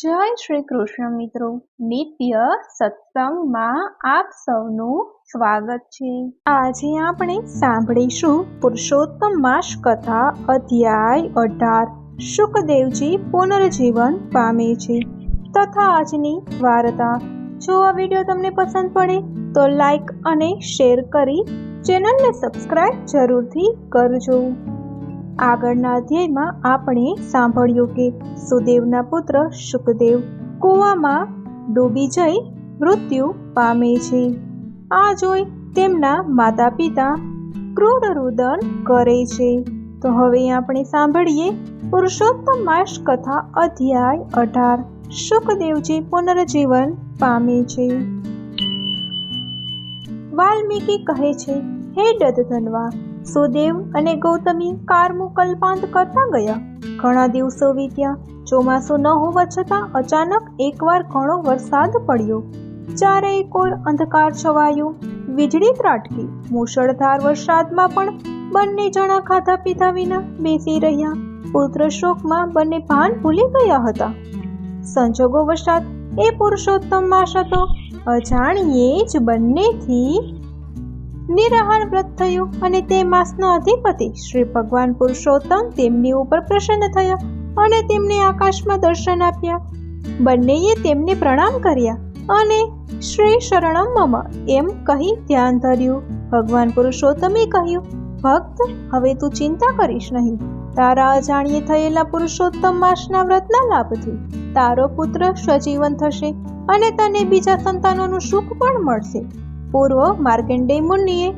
જય શ્રી કૃષ્ણ મિત્રો, નિત્ય સત્સંગમાં આપ સૌનું સ્વાગત છે। આજે આપણે સાંભળીશું પુરુષોત્તમ માસ કથા અધ્યાય 18। શુકદેવજી પુનર્જીવન પામે છે તથા આજની વાર્તા। જો આ વિડીયો તમને પસંદ પડે તો લાઈક અને શેર કરી ચેનલને સબસ્ક્રાઇબ જરૂરથી કરજો। આગળના અધ્યાયમાં આપણે સાંભળ્યું કે સુદેવના પુત્ર શુકદેવ કૂવામાં ડૂબી જઈ મૃત્યુ પામે છે। આ જોઈ તેમના માતા પિતા ક્રૂર રુદન કરે છે। તો હવે આપણે સાંભળીએ પુરુષોત્તમ માસ કથા અધ્યાય 18। શુકદેવજી પુનર્જીવન પામે છે। વાલ્મીકી કહે છે, હે દદધનવા, સુદેવ અને ગૌતમી કારમું કલ્પાંત કરતા ગયા। ઘણા દિવસો વીત્યા। ચોમાસું ન હોવા છતાં અચાનક એકવાર ઘણો વરસાદ પડ્યો। ચારેય કોર અંધકાર છવાયો, વીજળી ત્રાટકી। મુશળધાર વરસાદમાં પણ બંને જણા ખાધા પીધા વિના બેસી રહ્યા। પુત્ર શોકમાં બંને ભાન ભૂલી ગયા હતા। સંજોગો વશાત એ પુરુષોત્તમ માસ હતો। અજાણ્યે જ બંનેથી નિરાહાર વ્રત થયું અને તે માસનો અધિપતિ શ્રી ભગવાન પુરુષોત્તમ તેમની ઉપર પ્રસન્ન થયા અને તેમને આકાશમાં દર્શન આપ્યા। બંનેએ તેમને પ્રણામ કર્યા અને શ્રી શરણમ મમ એમ કહી ધ્યાન ધર્યું। ભગવાન પુરુષોત્તમે કહ્યું, ભક્ત, હવે તું ચિંતા કરીશ નહીં। તારા અજાણ્યે થયેલા પુરુષોત્તમ માસના વ્રતના લાભથી તારો પુત્ર સજીવન થશે અને તને બીજા સંતાનોનું સુખ પણ મળશે। પૂર્વ માર્કંડેય મુનિએ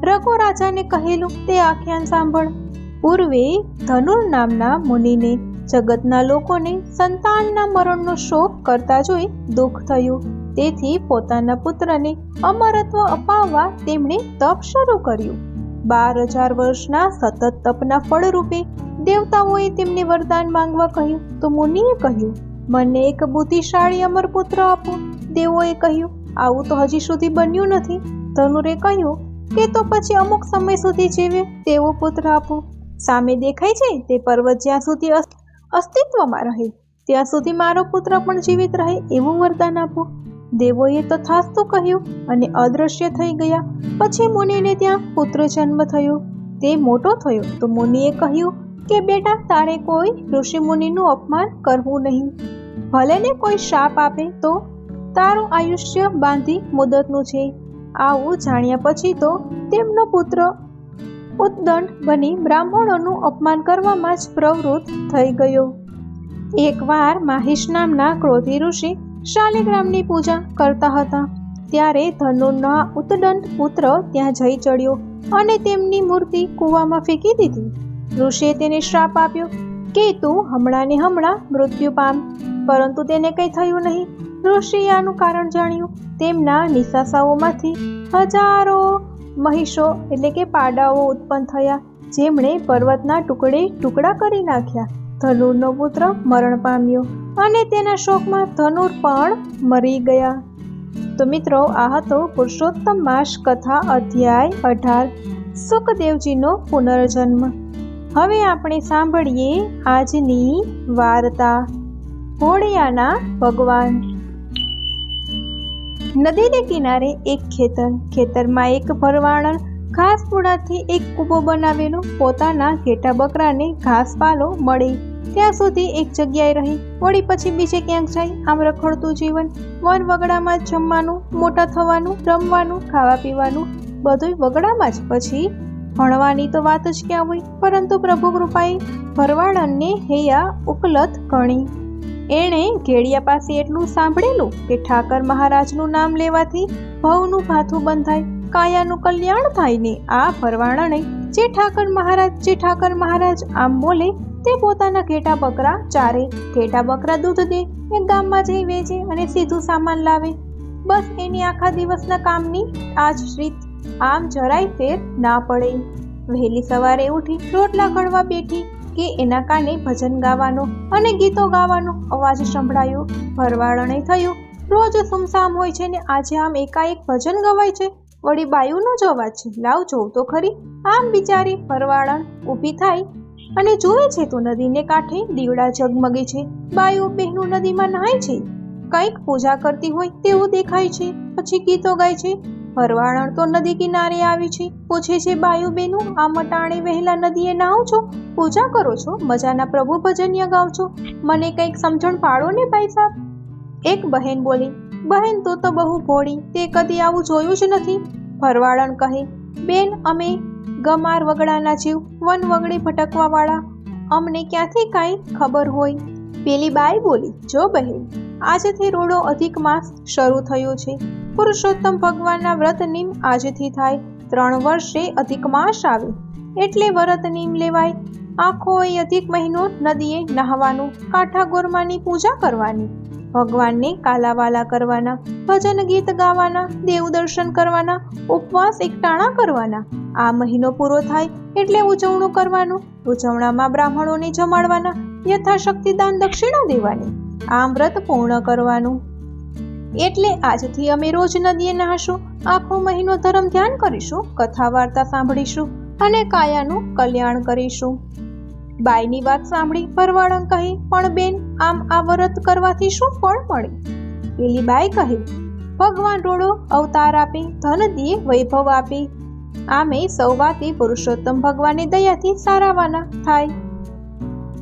રઘુ રાજાને કહેલું તે આખ્યાન સાંભળ। પૂર્વે ધનુર નામના મુનિને જગતના લોકોને સંતાનના મરણનો શોક કરતા જોઈ દુઃખ થયું। તેથી પોતાના પુત્રને અમરત્વ અપાવવા તેમણે તપ શરૂ કર્યું। 12,000 વર્ષના સતત તપના ફળરૂપે દેવતાઓએ તેમને વરદાન માંગવા કહ્યું તો મુનિએ કહ્યું, મને એક બુદ્ધિશાળી અમર પુત્ર આપો। દેવોએ કહ્યું, આવું તો હજી સુધી બન્યું નથી। ધનુરે કહ્યું કે તો પછી અમુક સમય સુધી જીવે તેવો પુત્ર આપો। સામે દેખાય છે તે પર્વત જ્યાં સુધી અસ્તિત્વમાં રહે ત્યાં સુધી મારો પુત્ર પણ જીવિત રહે એવું વરદાન આપો। દેવોએ તથાસ્તુ કહ્યું અને અદૃશ્ય થઈ ગયા। પછી મુનિને ત્યાં પુત્ર જન્મ થયો। તે મોટો થયો તો મુનિએ કહ્યું કે બેટા, તારે કોઈ ઋષિ મુનિનું અપમાન કરવું નહીં। ભલે ને કોઈ શાપ આપે તો તારું આયુષ્ય બાંધી મુદતનું છે। આવું જાણ્યા પછી તો તેમનો પુત્ર ઉદ્દંડ બની બ્રાહ્મણોનું અપમાન કરવામાં જ પ્રવૃત્ત થઈ ગયો। એકવાર માહિષ નામના ક્રોધી ઋષિ શાલિગ્રામની પૂજા કરતા હતા ત્યારે ધનુરના ઉદ્દંડ પુત્ર ત્યાં જઈ ચડ્યો અને તેમની મૂર્તિ કૂવામાં ફેંકી દીધી। ઋષિએ તેને શ્રાપ આપ્યો કે તું હમણાં ને હમણાં મૃત્યુ પામ, પરંતુ તેને કંઈ થયું નહીં। ઋષિએ આનું કારણ જાણ્યું। તેમના નિશાસાઓમાંથી હજારો મહિષો એટલે કે પાડાઓ ઉત્પન્ન થયા, જેમણે પર્વતના ટુકડે ટુકડા કરી નાખ્યા। ધનુરનો પુત્ર મરણ પામ્યો અને તેના શોકમાં ધનુર પણ મરી ગયા। તો મિત્રો, આ હતો પુરુષોત્તમ માસ કથા અધ્યાય 18 શુકદેવજીનો પુનર્જન્મ। હવે આપણે સાંભળીએ આજની વાર્તા। ઘોડિયાના ભગવાન। નદીને કિનારે એક ખેતરમાં એક ભરવાણ ઘાસપુડાથી એક કૂબો બનાવેલો પોતાના ઘેટા બકરાને ઘાસપાલો મળે ત્યાં સુધી એક જગ્યાએ રહી, વળી પછી બીજે ક્યાંક જાય। આમ રખડતું જીવન। વન વગડામાં જ જમવાનું, મોટા થવાનું, રમવાનું, ખાવા પીવાનું બધું વગડામાં જ। પછી ભણવાની તો વાત જ ક્યાં હોય। પરંતુ પ્રભુ કૃપાએ ભરવાડને હૈયા ઉપલત ગણી। એણે ઘેડિયા પાસે એટલું સાંભળેલું કે ઠાકર મહારાજનું નામ લેવાથી ભવનું ભાથું બંધાય, કાયાનું કલ્યાણ થાય ને આ ભરવાડને જે ઠાકર મહારાજ આમ બોલે તે પોતાના ઘેટા બકરા ચારે, ઘેટા બકરા દૂધ દે, એ ગામમાં જઈ વેચે અને સીધું સામાન લાવે। બસ એની આખા દિવસના કામની આ જ રીત। આમ જરાય ફેર ના પડે। વહેલી સવારે ઉઠી રોટલા ઘડવા બેઠી કે એના કાને ભજન ગાવાનો અને ગીતો ગાવાનો અવાજ સંભળાયો। ભરવાડને થયું, રોજ સુમસામ હોય છે ને આજે આમ એકાએક ભજન ગવાય છે, વળી બાયુનો જ અવાજ છે, લાવ જોઉં તો ખરી। આમ બિચારી ભરવાડન ઊભી થાય અને જુએ છે તો નદીને કાંઠે દીવડા ઝગમગે છે. બાઈઓ બહેનો નદીમાં નહાય છે, કંઈક પૂજા કરતી હોય તેવું દેખાય છે. પછી ગીતો ગાય છે. ભરવાડણ તો નદી કિનારે આવી છે. પૂછે છે, બાઈઓ બહેનો, આ મટાણે વહેલા નદીએ નાહો છો, પૂજા કરો છો, મજાના પ્રભુ ભજન્ય ગાવ છો, મને કંઈક સમજણ પાડો ને ભાઈ સાહેબ. એક બહેન બોલી, બહેન તું તો બહુ ભોળી, તે કદી આવું જોયું જ નથી. ભરવાડણ કહે, બેન અમે ગમાર વગડાના જીવ, વન વગડે ભટકવા વાળા, અમને ક્યાંથી કાંઈ ખબર હોય. પેલી બાઈ બોલી, જો બહેન, આજથી રોડો અધિક માસ શરૂ થયો છે. પુરુષોત્તમ ભગવાનના વ્રત નિમ આજથી થાય. 3 વર્ષે અધિક માસ આવે એટલે વ્રત નિમ લેવાય. આખો એ અધિક મહિનો નદીએ નહાવાનું, કાંઠા ગોરમાની પૂજા કરવાની, ભગવાનને કાલાવાલા કરવાના, ભજન ગીત ગાવાના, દેવ દર્શન કરવાના, ઉપવાસ એકટાણા કરવાના. આ મહિનો પૂરો થાય એટલે ઉજવણું કરવાનું. ઉજવણામાં બ્રાહ્મણોને જમાડવાના, યથાશક્તિ દાન દક્ષિણા દેવાની. આમ વ્રત પૂર્ણ કરવાનું. એટલે આજથી અમે રોજ નદીએ નહાશું, આખો મહિનો ધર્મ ધ્યાન કરીશું, કથા વાર્તા સાંભળીશું અને કાયાનું કલ્યાણ કરીશું. બાઈની વાત સાંભળી ભરવાડણ કહે, પણ બેન, આમ આ વ્રત કરવાથી શું ફળ મળે? પેલી બાઈ કહે, ભગવાન રોડો અવતાર આપે, ધન દિયે વૈભવ આપે. આમે સૌ વાતે પુરુષોત્તમ ભગવાનની દયાથી સારાવાના થાય.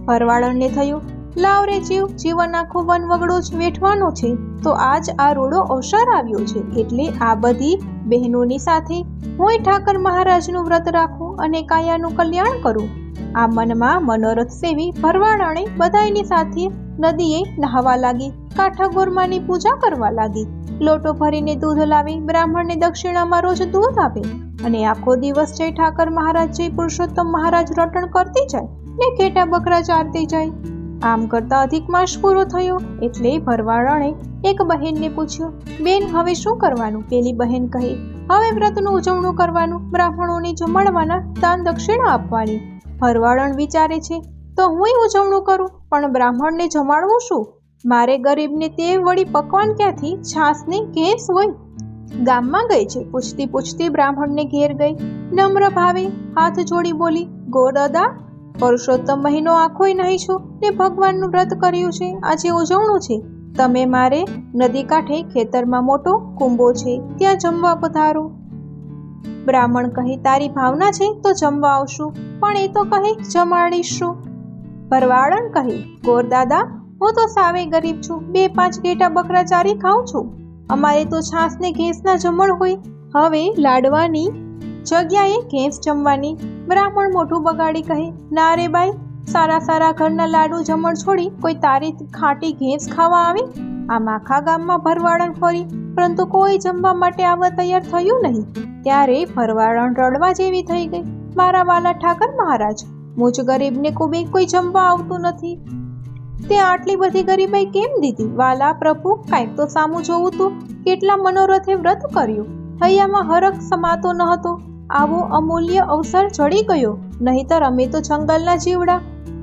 ભરવાડણને થયું, લાવ રે જીવ, જીવન આખું વન વગડો જ વેઠવાનો છે, તો આજ આ રોડો અવસર આવ્યો છે, એટલે આ બધી બહેનોની સાથે હું ઠાકર મહારાજનું વ્રત રાખું અને કાયાનું કલ્યાણ કરું. આ મનમાં મનોરથ સેવી ભરવાડણે બધાયની સાથે નદીએ નહાવા લાગી, કાંઠા ગોરમાની પૂજા કરવા લાગી. લોટો ભરીને દૂધ લાવી બ્રાહ્મણને દક્ષિણામાં રોજ દૂધ આપે અને આખો દિવસ જઈ ઠાકર મહારાજ જઈ પુરુષોત્તમ મહારાજ રટણ કરતી જાય ને ઘેટા બકરા ચારતી જાય. આમ કરતા અધિક માસ પૂરો થયો એટલે ભરવાડણે એક બહેનને પૂછ્યું, બેન હવે શું કરવાનું? પેલી બહેન કહે, હવે વ્રતનું ઉજવણું કરવાનું, બ્રાહ્મણોને જમાડવાના, દાન દક્ષિણા આપવાની. ભરવાડણ વિચારે છે, તો હુંય ઉજવણું કરું, પણ બ્રાહ્મણને જમાડવું શું? મારે ગરીબને તે વળી પકવાન ક્યાંથી? છાસને ઘેસ હોય. ગામમાં ગઈ છે, પૂછતી પૂછતી બ્રાહ્મણને ઘેર ગઈ. નમ્ર ભાવે હાથ જોડી બોલી, ગોદાદા, પુરુષોત્તમ મહિનો આખોય નહીં છું ને ભગવાનનું વ્રત કર્યું છે, આજે ઉજવણું છે, તમે મારે નદી કાંઠે ખેતરમાં મોટો કુંભો છે, ત્યાં જમવા પધારો. બ્રાહ્મણ કહે, તારી ભાવના છે તો જમવા આવશું, પણ એ તો કહે જમાડીશું. ભરવાડણ કહે, ગોરદાદા, હું તો સાવે ગરીબ છું, 2-5 ઘેટા બકરા ચારી ખાઉં છું, અમારે તો છાસ ને ઘેસના જમણ હોય, હવે લાડવાની જગ્યાએ ઘેસ જમવાની. બ્રાહ્મણ મોઢું બગાડી કહે, ના રે બાઈ, સારા સારા ઘરના લાડુ જમણ છોડી કોઈ તારી ખાટી ઘેસ ખાવા આવે? આમ આખા ગામમાં ભરવાડણ ફરી, પરંતુ કોઈ જમવા માટે આવવા તૈયાર થયું નહીં. ત્યારે ભરવાડણ રડવા જેવી થઈ ગઈ, મારા વાલા ઠાકર મહારાજ, મુજ ગરીબને કુબે કોઈ જમવા આવતું નથી, તે આટલી બધી ગરીબાઈ કેમ દીધી? વાલા પ્રભુ, કાંઈક તો સામું જોવું તું, કેટલા મનોરથે વ્રત કર્યું, હૈયામાં હરખ સમાતો ન હતો, આવો અમૂલ્ય અવસર જડી ગયો, નહીતર અમે તો જંગલના જીવડા,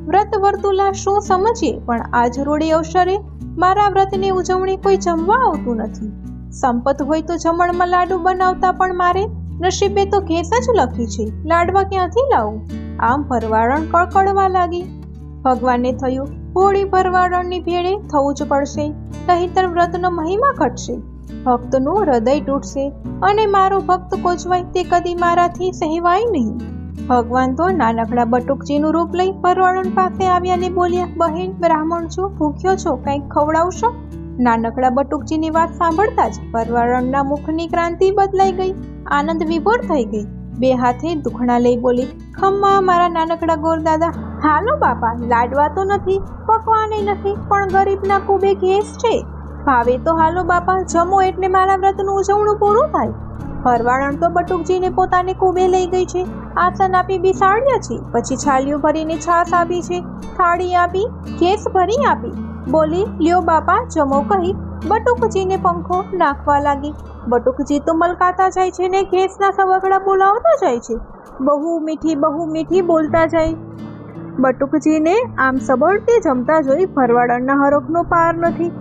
વ્રત વર્તુલા શું સમજીએ, પણ આજ રોડે અવસરે મારા વ્રતની ઉજવણી કોઈ જમવા આવતું નથી. સંપત હોય તો જમણમાં લાડુ બનાવતા, પણ મારે નસીબે તો ઘેસ જ લખી છે, લાડવા ક્યાંથી લાવું? આમ ભરવાડણ કળકળવા લાગી. ભગવાનને થયું, હોળી ભરવાડણની ભેળે થવું જ પડશે, નહીતર વ્રતનો મહિમા ઘટશે, ભક્તનું હૃદય તૂટશે અને મારો ભક્ત કોચવાય તે કદી મારાથી સહેવાય નહીં. ભગવાન તો નાનકડા બટુકજીનું રૂપ લઈ ભરવાડણ પાસે આવ્યા ને બોલ્યા, બહેન, બ્રાહ્મણ છો, ભૂખ્યો છો, કંઈક ખવડાવશો? નાનકડા બટુકજીની વાત સાંભળતા જ ભરવાડણના મુખની ક્રાંતિ બદલાઈ ગઈ, આનંદ વિભોર થઈ ગઈ. 2 હાથે દુખણા લઈ બોલી, ખમ્મા મારા નાનકડા ગોરદાદા, હાલો બાપા, લાડવા તો નથી, પકવાને નથી, પણ ગરીબના કુબે ઘેસ છે, ભાવે તો હાલો બાપા, જમો એટલે મારા વ્રતનું ઉજવણું પૂરું થાય. ભરવાડણ તો બટુકજીને પોતાને કુબે લઈ ગઈ છે, આસન આપી બેસાડ્યા છે, પછી છાલીઓ ભરીને છાશ આપી છે, થાળી આપી, ઘેસ ભરી આપી, બોલી, લ્યો બાપા જમો કહી બટુકજીને પંખો નાખવા લાગી. બટુકજી તો મલકાતા જાય છે ને ઘેસના સવગડા બોલાવતા જાય છે, બહુ મીઠી બોલતા જાય. બટુકજીને આમ સબળતી જમતા જોઈ ભરવાડણના હરખનો પાર નથી.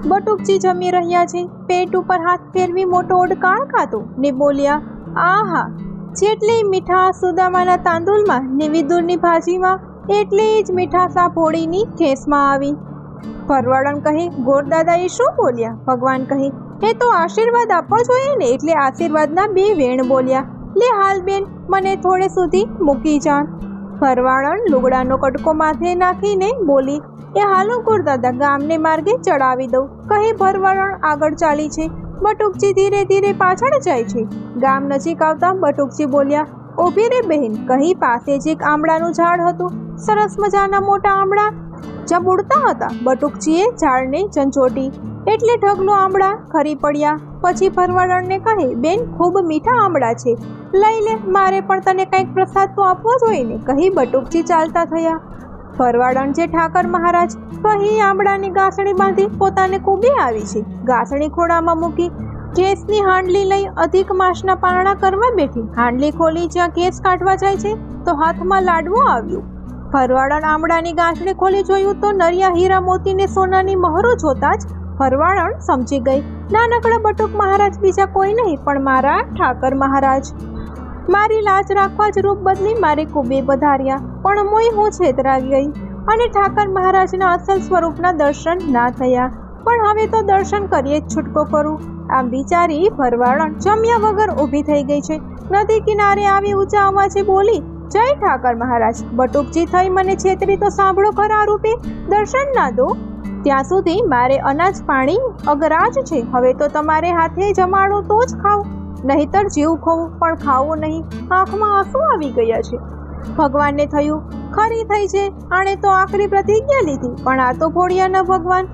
બટુકજી જમી રહ્યા છે, પેટ ઉપર હાથ ફેરવી મોટો ઓડકાર ખાતો ને બોલ્યા, આહા, જેટલી મીઠા સુદામાના તાંદુલમાં ને વિદુરની ભાજીમાં એટલે જ મીઠાસા ભોળીની ખેસમાં આવી. ભરવાડન કહે, ગોરદાદા એ શું બોલ્યા? ભગવાન કહે, એ તો આશીર્વાદ આપવા જોઈએ ને, એટલે આશીર્વાદના 2 વેણ બોલ્યા. લે હાલ બેન, મને થોડે સુધી મૂકી જા. ભરવાડન લુગડાનો કટકો માથે નાખીને બોલી, એ હાલો ગોરદાદા, ગામને માર્ગે ચડાવી દઉં. કહી ભરવાડન આગળ ચાલી છે. બટુકજી ધીરે ધીરે પાછળ જાય છે. ગામ નજીક આવતા બટુકજી બોલ્યા, ઊભી રે બહેન. કહી પાસે જ એક આંબળાનું ઝાડ હતું. સરસ મજાના મોટા આંબળા જબુડતા હતા. બટુકજીએ ઝાડને ઝંઝોટી એટલે ઢગલો આંબળા ખરી પડ્યા. પછી ભરવાડણને કહે, બેન ખૂબ મીઠા આંબળા છે, લઈ લે, મારે પણ તને કંઈક પ્રસાદ તો આપવો જોઈએ ને. કહી બટુકજી ચાલતા થયા. ભરવાડણ જે ઠાકર મહારાજ કહી આંબળાની ગાંસડી બાંધી પોતાને કૂબે આવી છે. ગાંસડી ખોળામાં મૂકી કેસની હાંડલી લઈ અધિક માસના પારણા કરવા બેઠી. હાંડલી ખોલી જ્યાં કેસ કાઢવા જાય છે તો હાથમાં લાડવો આવ્યો. ભરવાડણ આંબળાની ગાંસડી ખોલી જોયું તો નરિયા હીરા મોતીને સોનાની મહોરો જોતા જ ભરવાડણ સમજી ગઈ, નાનકડા બટુક મહારાજ બીજા કોઈ નહીં પણ મારા ઠાકર મહારાજ. મારી લાજ રાખવા જ રૂપ બદલી મારી કુબે પધાર્યા. પણ મોય હું છેતરાઈ ગઈ અને ઠાકર મહારાજના અસલ સ્વરૂપના દર્શન ના થયા. પણ હવે તો દર્શન કરીએ જ છૂટકો કરું. આમ વિચારી ભરવાડણ જમ્યા વગર ઊભી થઈ ગઈ છે. નદી કિનારે આવી ઊંચા અવાજે બોલી, જય ઠાકર મહારાજ, બટુકજી થઈ મને છેતરી તો સાંભળો ખરા રૂપે, દર્શન ના દો. ત્યાં સુધી મારે અનાજ પાણી અગરાજ છે. હવે તો તમારે હાથે જમાડો તો જ ખાવું, નહીતર જીવ ખોવું પણ ખાવું નહીં. આંખમાં આંસુ આવી ગયા છે. ભગવાનને થયું, ખરી થઈ છે, આણે તો આખરી પ્રતિજ્ઞા લીધી, પણ આ તો ભોળિયા ન ભગવાન.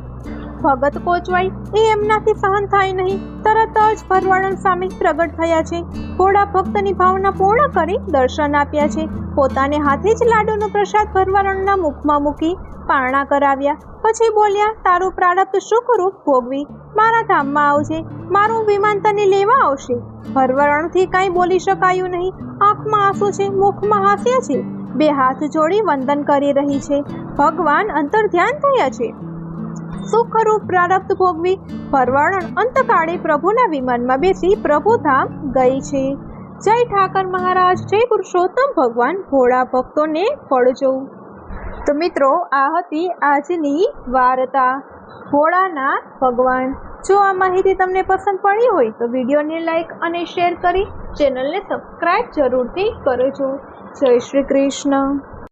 ભગત કોચવાય એ એમનાથી સહન થાય નહીં. તરત જ ભરવાડણ સામે પ્રગટ થયા છે. ભોળા ભક્તની ભાવના પૂર્ણ કરી દર્શન આપ્યા છે. પોતાને હાથે જ લાડુનો પ્રસાદ ભરવાડણના મુખમાં મૂકી પારણા કરાવ્યા. પછી બોલ્યા, તારું પ્રારબ્ધ સુખરૂપ ભોગવી મારા ધામમાં આવજે, મારું વિમાન તને લેવા આવશે. ભરવાડણથી કાંઈ બોલી શકાયું નહીં. આંખમાં આંસુ છે, મુખમાં હાસ્ય છે. 2 હાથ જોડી વંદન કરી રહી છે. ભગવાન અંતર ધ્યાન થયા છે. સુખરૂપ પ્રારબ્ધ ભોગવી ભરવાડણ અંતકાળે પ્રભુના વિમાનમાં બેસી પ્રભુધામ ગઈ છે. જય ઠાકર મહારાજ, જય પુરુષોત્તમ ભગવાન, ભોળા ભક્તોને ફળજો. તો મિત્રો, આ હતી આજની વાર્તા ભોળાનાથ ભગવાન. જો આ માહિતી તમને પસંદ પડી હોય તો વિડીયોને લાઈક અને શેર કરી ચેનલને સબસ્ક્રાઈબ જરૂરથી કરજો. જય શ્રી કૃષ્ણ.